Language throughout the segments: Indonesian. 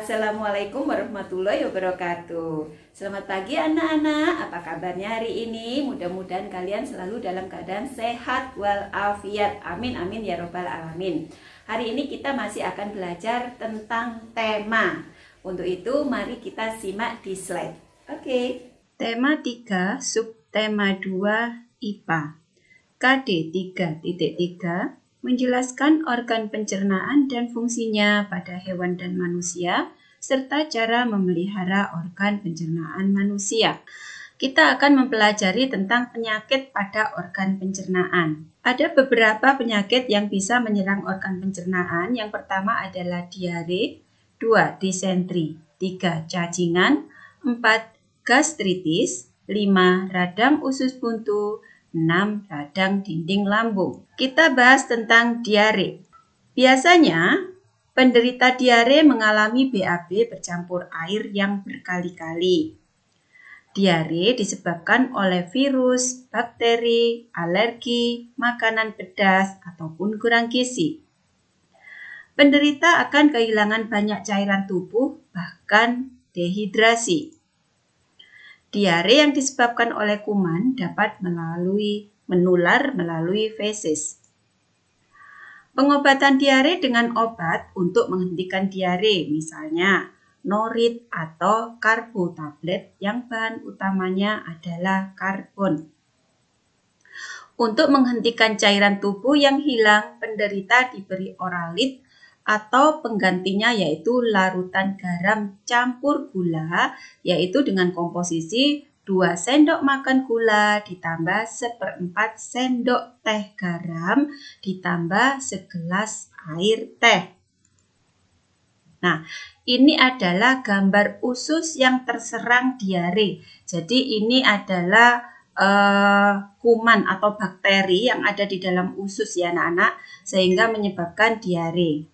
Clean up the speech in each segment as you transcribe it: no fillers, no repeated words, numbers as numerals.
Assalamualaikum warahmatullahi wabarakatuh. Selamat pagi anak-anak, apa kabarnya hari ini? Mudah-mudahan kalian selalu dalam keadaan sehat walafiat. Amin amin ya robbal alamin. Hari ini kita masih akan belajar tentang tema. Untuk itu mari kita simak di slide. Oke. Tema 3, subtema 2 IPA. KD 3.3 menjelaskan organ pencernaan dan fungsinya pada hewan dan manusia, serta cara memelihara organ pencernaan manusia. Kita akan mempelajari tentang penyakit pada organ pencernaan. Ada beberapa penyakit yang bisa menyerang organ pencernaan. Yang pertama adalah diare, 2 disentri, 3 cacingan, 4 gastritis, 5 radang usus buntu, 6 radang dinding lambung. Kita bahas tentang diare. Biasanya penderita diare mengalami BAB bercampur air yang berkali-kali. Diare disebabkan oleh virus, bakteri, alergi, makanan pedas, ataupun kurang gizi. Penderita akan kehilangan banyak cairan tubuh, bahkan dehidrasi. Diare yang disebabkan oleh kuman dapat menular melalui feses. Pengobatan diare dengan obat untuk menghentikan diare, misalnya norit atau karbo tablet yang bahan utamanya adalah karbon. Untuk menghentikan cairan tubuh yang hilang, penderita diberi oralit atau penggantinya yaitu larutan garam campur gula, yaitu dengan komposisi 2 sendok makan gula ditambah 1/4 sendok teh garam ditambah segelas air teh. Nah, ini adalah gambar usus yang terserang diare. Jadi ini adalah kuman atau bakteri yang ada di dalam usus ya anak-anak, sehingga menyebabkan diare.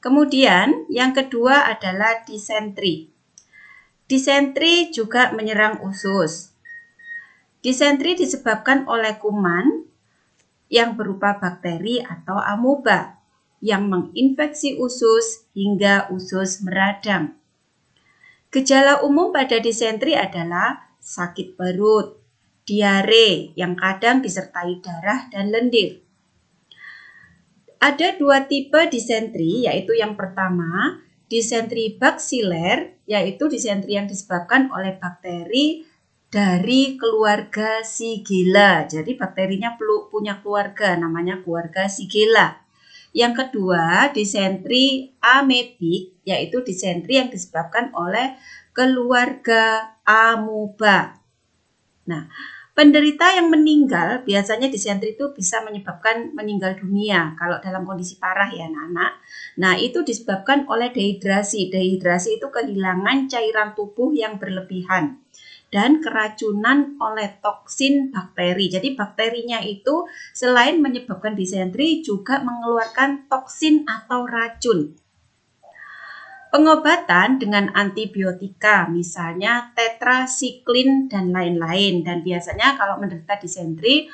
Kemudian yang kedua adalah disentri. Disentri juga menyerang usus. Disentri disebabkan oleh kuman yang berupa bakteri atau amoeba yang menginfeksi usus hingga usus meradang. Gejala umum pada disentri adalah sakit perut, diare yang kadang disertai darah dan lendir. Ada 2 tipe disentri, yaitu yang pertama, disentri baksiler, yaitu disentri yang disebabkan oleh bakteri dari keluarga Shigella. Jadi bakterinya punya keluarga, namanya keluarga Shigella. Yang kedua, disentri amebik, yaitu disentri yang disebabkan oleh keluarga amoeba. Nah, penderita yang meninggal, biasanya disentri itu bisa menyebabkan meninggal dunia kalau dalam kondisi parah ya anak-anak. Nah, itu disebabkan oleh dehidrasi. Dehidrasi itu kehilangan cairan tubuh yang berlebihan dan keracunan oleh toksin bakteri. Jadi bakterinya itu selain menyebabkan disentri juga mengeluarkan toksin atau racun. Pengobatan dengan antibiotika, misalnya tetrasiklin dan lain-lain. Dan biasanya kalau menderita disentri,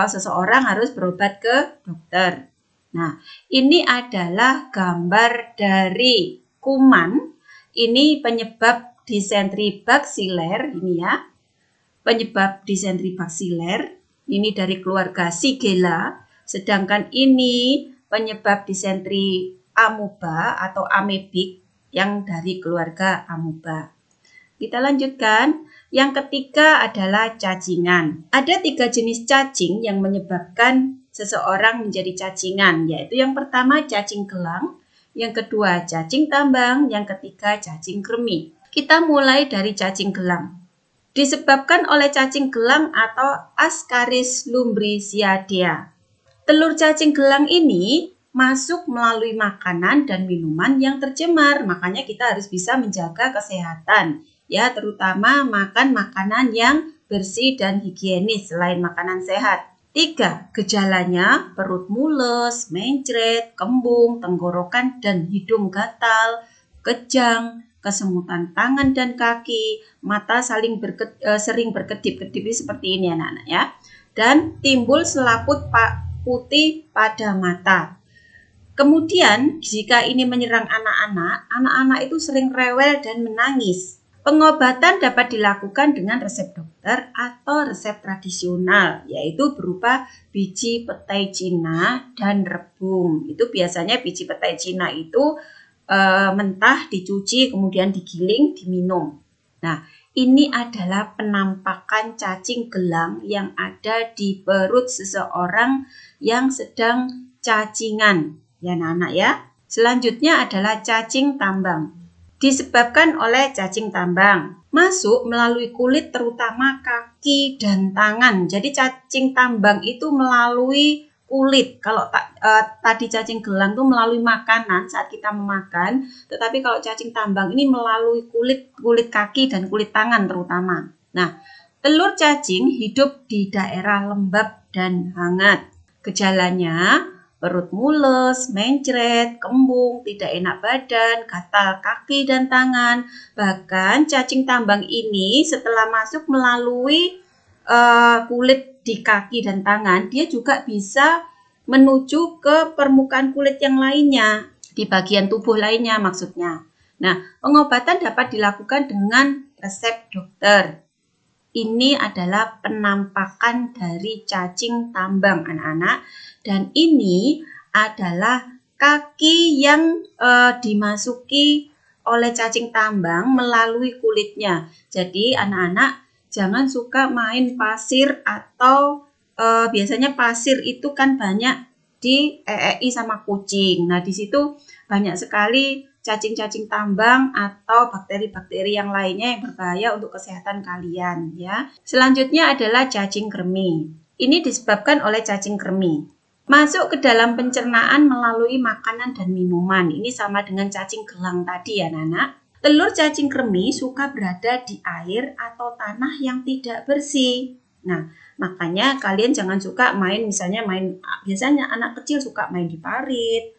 seseorang harus berobat ke dokter. Nah, ini adalah gambar dari kuman. Ini penyebab disentri baksiler, ini ya. Penyebab disentri baksiler, ini dari keluarga Shigella. Sedangkan ini penyebab disentri amoeba atau amebik yang dari keluarga amoeba. Kita lanjutkan. Yang ketiga adalah cacingan. Ada 3 jenis cacing yang menyebabkan seseorang menjadi cacingan, yaitu yang pertama cacing gelang, yang kedua cacing tambang, yang ketiga cacing kremi. Kita mulai dari cacing gelang. Disebabkan oleh cacing gelang atau Ascaris lumbriciadea. Telur cacing gelang ini masuk melalui makanan dan minuman yang tercemar. Makanya kita harus bisa menjaga kesehatan, ya, terutama makan makanan yang bersih dan higienis selain makanan sehat. 3. Gejalanya perut mules, mencret, kembung, tenggorokan dan hidung gatal, kejang, kesemutan tangan dan kaki, mata sering berkedip-kedip seperti ini anak-anak ya. Dan timbul selaput putih pada mata. Kemudian, jika ini menyerang anak-anak, anak-anak itu sering rewel dan menangis. Pengobatan dapat dilakukan dengan resep dokter atau resep tradisional, yaitu berupa biji petai Cina dan rebung. Itu biasanya biji petai Cina itu mentah, dicuci, kemudian digiling, diminum. Nah, ini adalah penampakan cacing gelang yang ada di perut seseorang yang sedang cacingan. Ya anak-anak ya. Selanjutnya adalah cacing tambang. Disebabkan oleh cacing tambang. Masuk melalui kulit terutama kaki dan tangan. Jadi cacing tambang itu melalui kulit. Kalau tadi cacing gelang itu melalui makanan saat kita memakan. Tetapi kalau cacing tambang ini melalui kulit kaki dan kulit tangan terutama. Nah, telur cacing hidup di daerah lembab dan hangat. Gejalanya perut mules, mencret, kembung, tidak enak badan, gatal kaki dan tangan. Bahkan cacing tambang ini setelah masuk melalui kulit di kaki dan tangan, dia juga bisa menuju ke permukaan kulit yang lainnya, di bagian tubuh lainnya maksudnya. Nah, pengobatan dapat dilakukan dengan resep dokter. Ini adalah penampakan dari cacing tambang anak-anak. Dan ini adalah kaki yang dimasuki oleh cacing tambang melalui kulitnya. Jadi anak-anak jangan suka main pasir atau biasanya pasir itu kan banyak dieei sama kucing. Nah, di situ banyak sekali cacing-cacing tambang atau bakteri-bakteri yang lainnya yang berbahaya untuk kesehatan kalian ya. Selanjutnya adalah cacing kremi. Ini disebabkan oleh cacing kremi. Masuk ke dalam pencernaan melalui makanan dan minuman. Ini sama dengan cacing gelang tadi ya, Nana. Telur cacing kremi suka berada di air atau tanah yang tidak bersih. Nah, makanya kalian jangan suka biasanya anak kecil suka main di parit,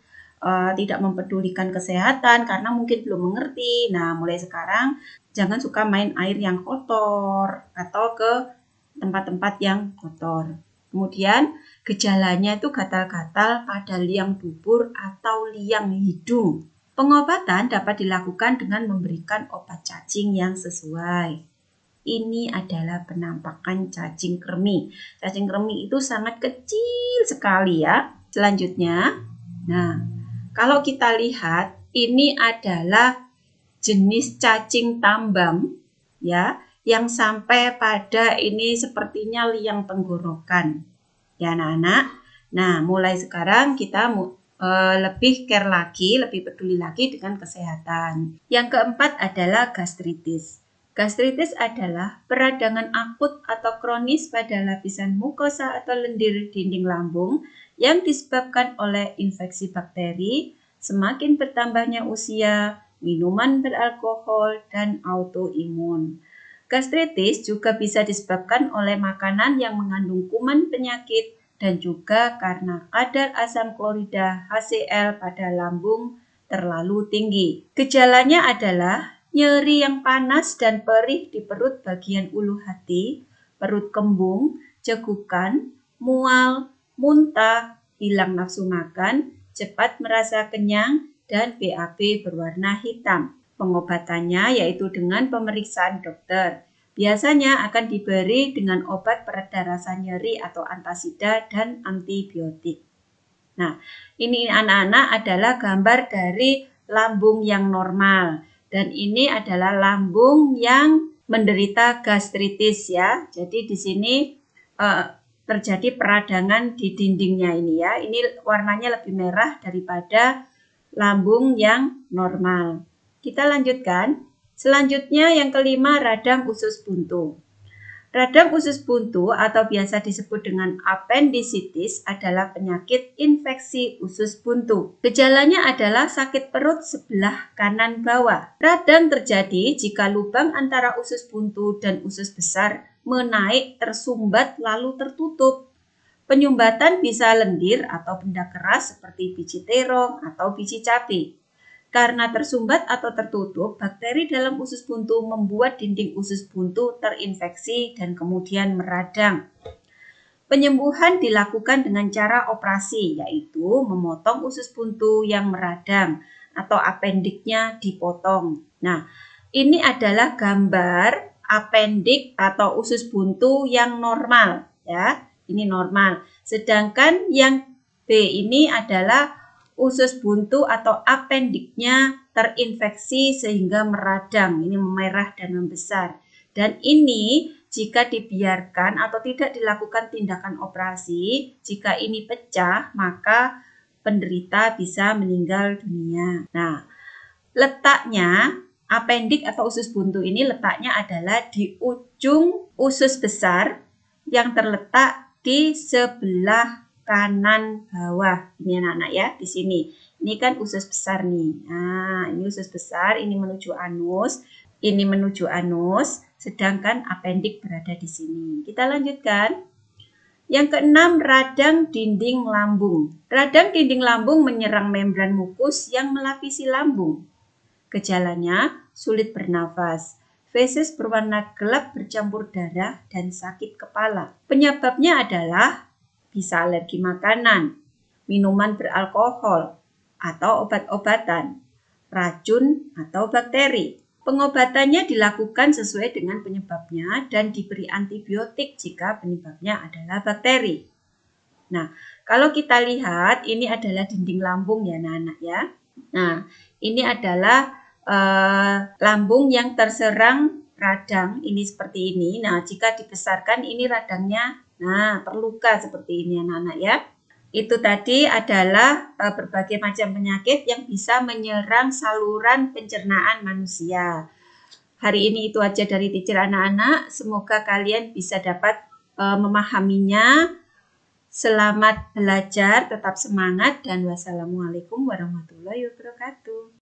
tidak mempedulikan kesehatan karena mungkin belum mengerti. Nah, mulai sekarang jangan suka main air yang kotor atau ke tempat-tempat yang kotor. Kemudian gejalanya itu gatal-gatal pada liang dubur atau liang hidung. Pengobatan dapat dilakukan dengan memberikan obat cacing yang sesuai. Ini adalah penampakan cacing kremi. Cacing kremi itu sangat kecil sekali ya. Selanjutnya, nah, kalau kita lihat ini adalah jenis cacing tambang ya, yang sampai pada ini sepertinya liang tenggorokan. Ya anak-anak. Nah, mulai sekarang kita lebih care lagi, lebih peduli lagi dengan kesehatan. Yang keempat adalah gastritis. Gastritis adalah peradangan akut atau kronis pada lapisan mukosa atau lendir dinding lambung yang disebabkan oleh infeksi bakteri, semakin bertambahnya usia, minuman beralkohol, dan autoimun. Gastritis juga bisa disebabkan oleh makanan yang mengandung kuman penyakit dan juga karena kadar asam klorida HCl pada lambung terlalu tinggi. Gejalanya adalah nyeri yang panas dan perih di perut bagian ulu hati, perut kembung, cegukan, mual, muntah, hilang nafsu makan, cepat merasa kenyang, dan BAB berwarna hitam. Pengobatannya yaitu dengan pemeriksaan dokter. Biasanya akan diberi dengan obat pereda rasa nyeri atau antasida dan antibiotik. Nah, ini anak-anak adalah gambar dari lambung yang normal. Dan ini adalah lambung yang menderita gastritis ya. Jadi di sini terjadi peradangan di dindingnya ini ya. Ini warnanya lebih merah daripada lambung yang normal. Kita lanjutkan. Selanjutnya yang kelima, radang usus buntu. Radang usus buntu atau biasa disebut dengan appendicitis adalah penyakit infeksi usus buntu. Gejalanya adalah sakit perut sebelah kanan bawah. Radang terjadi jika lubang antara usus buntu dan usus besar menaik, tersumbat, lalu tertutup. Penyumbatan bisa lendir atau benda keras seperti biji terong atau biji cabai. Karena tersumbat atau tertutup, bakteri dalam usus buntu membuat dinding usus buntu terinfeksi dan kemudian meradang. Penyembuhan dilakukan dengan cara operasi, yaitu memotong usus buntu yang meradang atau apendiknya dipotong. Nah, ini adalah gambar apendik atau usus buntu yang normal, ya. Ini normal. Sedangkan yang B ini adalah usus buntu atau apendiknya terinfeksi sehingga meradang, ini memerah dan membesar. Dan ini jika dibiarkan atau tidak dilakukan tindakan operasi, jika ini pecah, maka penderita bisa meninggal dunia. Nah, letaknya apendik atau usus buntu ini letaknya adalah di ujung usus besar yang terletak di sebelah kanan bawah. Ini anak-anak ya, di sini. Ini kan usus besar nih. Nah, ini usus besar, ini menuju anus, ini menuju anus. Sedangkan apendik berada di sini. Kita lanjutkan. Yang keenam, radang dinding lambung. Radang dinding lambung menyerang membran mukus yang melapisi lambung. Gejalanya sulit bernafas, feses berwarna gelap bercampur darah, dan sakit kepala. Penyebabnya adalah bisa alergi makanan, minuman beralkohol, atau obat-obatan, racun atau bakteri. Pengobatannya dilakukan sesuai dengan penyebabnya dan diberi antibiotik jika penyebabnya adalah bakteri. Nah, kalau kita lihat ini adalah dinding lambung ya anak-anak ya. Nah, ini adalah lambung yang terserang radang, ini seperti ini. Nah, jika dibesarkan ini radangnya, nah terluka seperti ini anak-anak ya. Itu tadi adalah berbagai macam penyakit yang bisa menyerang saluran pencernaan manusia. Hari ini itu aja dari teacher anak-anak. Semoga kalian bisa dapat memahaminya. Selamat belajar, tetap semangat, dan wassalamualaikum warahmatullahi wabarakatuh.